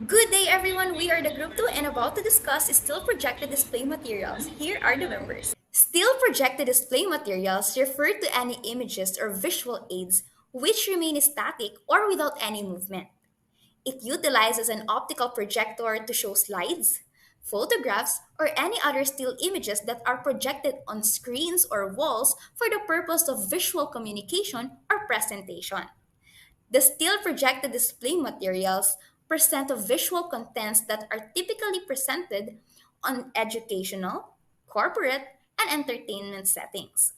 Good day, everyone. We are the Group 2 and about to discuss still projected display materials. Here are the members. Still projected display materials refer to any images or visual aids which remain static or without any movement. It utilizes an optical projector to show slides, photographs, or any other still images that are projected on screens or walls for the purpose of visual communication or presentation. The still projected display materials present visual contents that are typically presented on educational, corporate, and entertainment settings.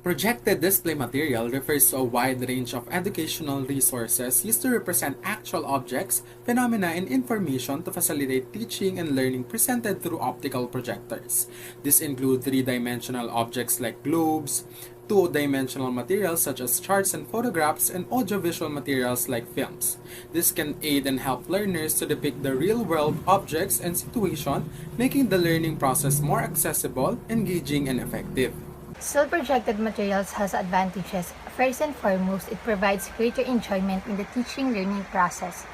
Projected display material refers to a wide range of educational resources used to represent actual objects, phenomena, and information to facilitate teaching and learning presented through optical projectors. These include three-dimensional objects like globes, two-dimensional materials such as charts and photographs, and audiovisual materials like films. This can aid and help learners to depict the real-world objects and situation, making the learning process more accessible, engaging, and effective. Still projected materials has advantages. First and foremost, it provides greater enjoyment in the teaching learning process.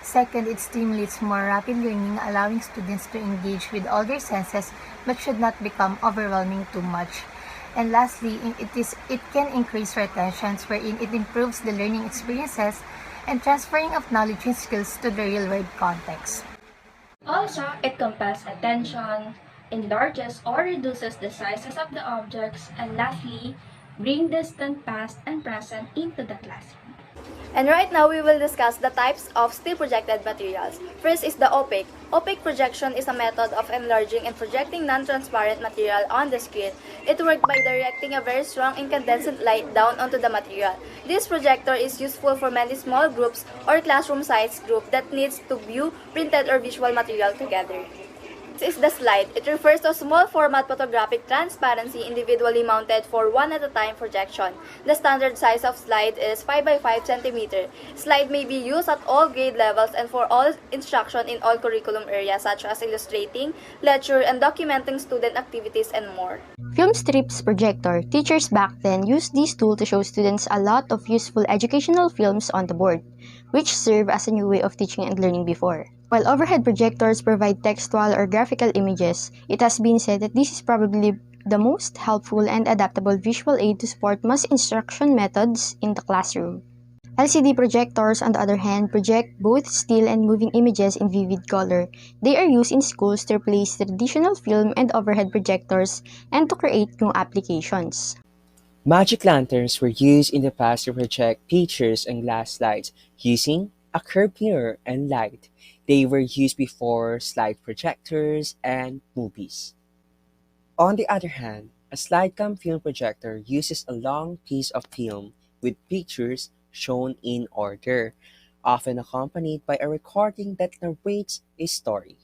Second, it stimulates more rapid learning, allowing students to engage with all their senses but should not become overwhelming too much. And lastly, it can increase retentions wherein it improves the learning experiences and transferring of knowledge and skills to the real-world context. Also, it compels attention, enlarges or reduces the sizes of the objects, and lastly, bring distant past and present into the classroom. And right now, we will discuss the types of still projected materials. First is the opaque. Opaque projection is a method of enlarging and projecting non-transparent material on the screen. It works by directing a very strong incandescent light down onto the material. This projector is useful for many small groups or classroom-sized group that needs to view printed or visual material together. This is the slide. It refers to a small format photographic transparency individually mounted for one at a time projection. The standard size of slide is 5 by 5 cm. Slide may be used at all grade levels and for all instruction in all curriculum areas such as illustrating, lecture, and documenting student activities and more. Film strips projector. Teachers back then used this tool to show students a lot of useful educational films on the board, which serve as a new way of teaching and learning before. While overhead projectors provide textual or graphical images, it has been said that this is probably the most helpful and adaptable visual aid to support mass instruction methods in the classroom. LCD projectors, on the other hand, project both still and moving images in vivid color. They are used in schools to replace traditional film and overhead projectors and to create new applications. Magic lanterns were used in the past to project pictures on glass slides using a curved mirror and light. They were used before slide projectors and movies. On the other hand, a slide cam film projector uses a long piece of film with pictures shown in order, often accompanied by a recording that narrates a story.